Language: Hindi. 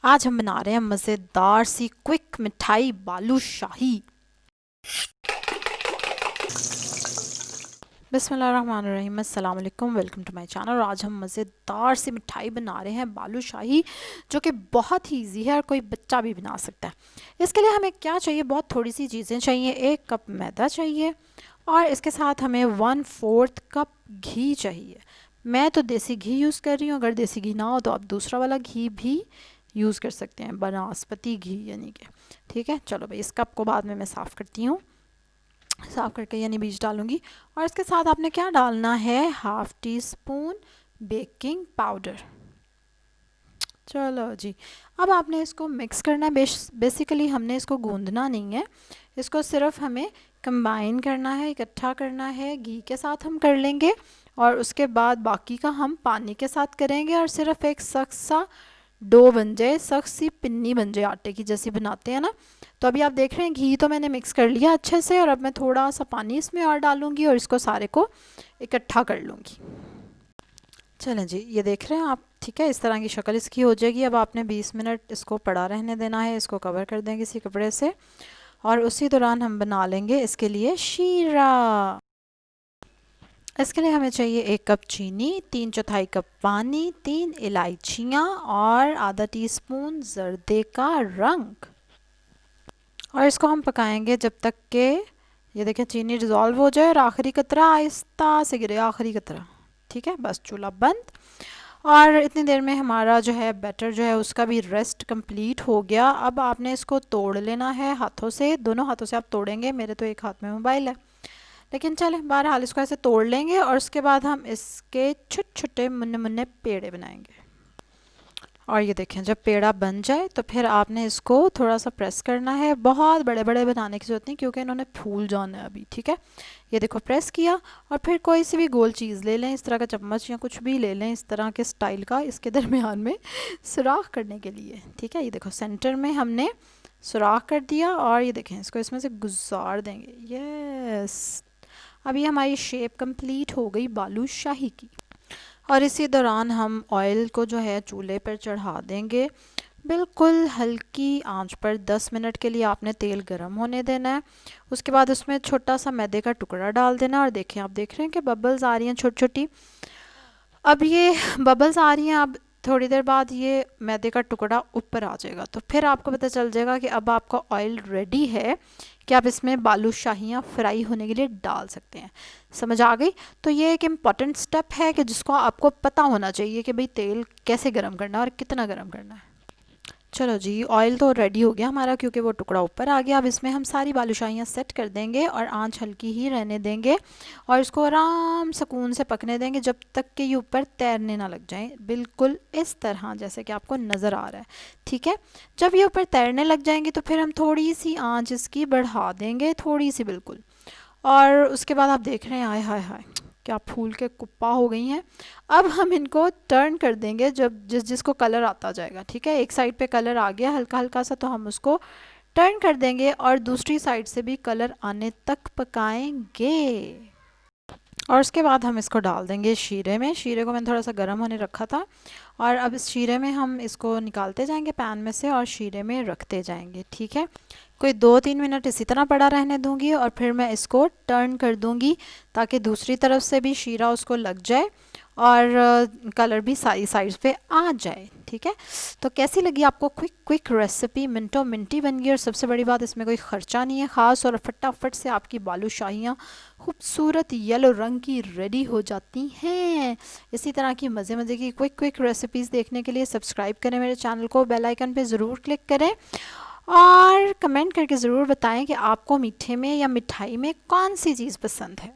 आज हम बना रहे हैं मज़ेदार सी क्विक मिठाई बालूशाही। बिस्मिल्लाहिर्रहमानिर्रहीम, अस्सलाम वालेकुम, वेलकम टू माय चैनल। आज हम मज़ेदार सी मिठाई बना रहे हैं बालूशाही, जो कि बहुत ही ईजी है और कोई बच्चा भी बना सकता है। इसके लिए हमें क्या चाहिए, बहुत थोड़ी सी चीज़ें चाहिए। 1 कप मैदा चाहिए और इसके साथ हमें 1/4 कप घी चाहिए। मैं तो देसी घी यूज़ कर रही हूँ, अगर देसी घी ना हो तो आप दूसरा वाला घी भी यूज़ कर सकते हैं, बनास्पति घी यानी कि। ठीक है, चलो भाई, इस कप को बाद में मैं साफ़ करती हूँ, साफ़ करके यानी बीज डालूँगी। और इसके साथ आपने क्या डालना है, 1/2 टीस्पून बेकिंग पाउडर। चलो जी, अब आपने इसको मिक्स करना है। बेसिकली हमने इसको गूंदना नहीं है, इसको सिर्फ हमें कंबाइन करना है, इकट्ठा करना है। घी के साथ हम कर लेंगे और उसके बाद बाकी का हम पानी के साथ करेंगे और सिर्फ एक सख्त सा डो बन जाए, सख्त सी पिन्नी बन जाए, आटे की जैसी बनाते हैं ना। तो अभी आप देख रहे हैं घी तो मैंने मिक्स कर लिया अच्छे से, और अब मैं थोड़ा सा पानी इसमें और डालूंगी और इसको सारे को इकट्ठा कर लूँगी। चलें जी, ये देख रहे हैं आप, ठीक है, इस तरह की शक्ल इसकी हो जाएगी। अब आपने 20 मिनट इसको पड़ा रहने देना है। इसको कवर कर दें किसी कपड़े से और उसी दौरान हम बना लेंगे इसके लिए शीरा। इसके लिए हमें चाहिए 1 कप चीनी, 3/4 कप पानी, 3 इलायचियाँ और आधा टीस्पून जर्दे का रंग। और इसको हम पकाएंगे जब तक के ये देखें चीनी डिज़ोल्व हो जाए और आखिरी कतरा आहिस्ता से गिरे, आखिरी कतरा। ठीक है, बस चूल्हा बंद। और इतनी देर में हमारा जो है बैटर जो है उसका भी रेस्ट कंप्लीट हो गया। अब आपने इसको तोड़ लेना है हाथों से, दोनों हाथों से आप तोड़ेंगे। मेरे तो एक हाथ में मोबाइल है, लेकिन चलें, बहरहाल इसको ऐसे तोड़ लेंगे और उसके बाद हम इसके छोटे छोटे मुन्ने मुन्ने पेड़े बनाएंगे। और ये देखें, जब पेड़ा बन जाए तो फिर आपने इसको थोड़ा सा प्रेस करना है। बहुत बड़े बड़े बनाने की ज़रूरत नहीं, क्योंकि इन्होंने फूल जाना है अभी। ठीक है, ये देखो प्रेस किया। और फिर कोई सी भी गोल चीज़ ले लें, इस तरह का चम्मच या कुछ भी ले लें इस तरह के स्टाइल का, इसके दरमियान में सुराख करने के लिए। ठीक है, ये देखो सेंटर में हमने सुराख कर दिया और ये देखें इसको इसमें से गुजार देंगे। यस, अभी हमारी शेप कंप्लीट हो गई बालूशाही की। और इसी दौरान हम ऑयल को जो है चूल्हे पर चढ़ा देंगे, बिल्कुल हल्की आंच पर। 10 मिनट के लिए आपने तेल गर्म होने देना है। उसके बाद उसमें छोटा सा मैदे का टुकड़ा डाल देना और देखें, आप देख रहे हैं कि बबल्स आ रही हैं छोटी छोटी। अब ये बबल्स आ रही हैं, अब थोड़ी देर बाद ये मैदे का टुकड़ा ऊपर आ जाएगा, तो फिर आपको पता चल जाएगा कि अब आपका ऑयल रेडी है कि आप इसमें बालूशाहियाँ फ्राई होने के लिए डाल सकते हैं। समझ आ गई? तो ये एक इम्पॉर्टेंट स्टेप है कि जिसको आपको पता होना चाहिए कि भाई तेल कैसे गर्म करना है और कितना गर्म करना है। चलो जी, ऑयल तो रेडी हो गया हमारा, क्योंकि वो टुकड़ा ऊपर आ गया। अब इसमें हम सारी बालूशाहियाँ सेट कर देंगे और आंच हल्की ही रहने देंगे और इसको आराम सुकून से पकने देंगे जब तक कि ये ऊपर तैरने ना लग जाएं, बिल्कुल इस तरह जैसे कि आपको नज़र आ रहा है। ठीक है, जब ये ऊपर तैरने लग जाएंगे तो फिर हम थोड़ी सी आंच इसकी बढ़ा देंगे, थोड़ी सी बिल्कुल। और उसके बाद आप देख रहे हैं, आय हाय हाय, क्या फूल के कुप्पा हो गई हैं। अब हम इनको टर्न कर देंगे जब जिसको कलर आता जाएगा। ठीक है, एक साइड पे कलर आ गया हल्का हल्का सा, तो हम उसको टर्न कर देंगे और दूसरी साइड से भी कलर आने तक पकाएंगे। और उसके बाद हम इसको डाल देंगे शीरे में। शीरे को मैंने थोड़ा सा गर्म होने रखा था और अब इस शीरे में हम इसको निकालते जाएंगे पैन में से और शीरे में रखते जाएंगे। ठीक है, कोई 2-3 मिनट इसी तरह पड़ा रहने दूंगी और फिर मैं इसको टर्न कर दूंगी ताकि दूसरी तरफ से भी शीरा उसको लग जाए और कलर भी सारी साइड्स पे आ जाए। ठीक है, तो कैसी लगी आपको क्विक क्विक रेसिपी? मिनटों मिनटी बन गई और सबसे बड़ी बात, इसमें कोई ख़र्चा नहीं है ख़ास, और फटाफट से आपकी बालूशाहियाँ खूबसूरत येलो रंग की रेडी हो जाती हैं। इसी तरह की मज़े मज़े की क्विक क्विक रेसिपीज़ देखने के लिए सब्सक्राइब करें मेरे चैनल को, बेल आइकन पे ज़रूर क्लिक करें और कमेंट करके ज़रूर बताएं कि आपको मीठे में या मिठाई में कौन सी चीज़ पसंद है।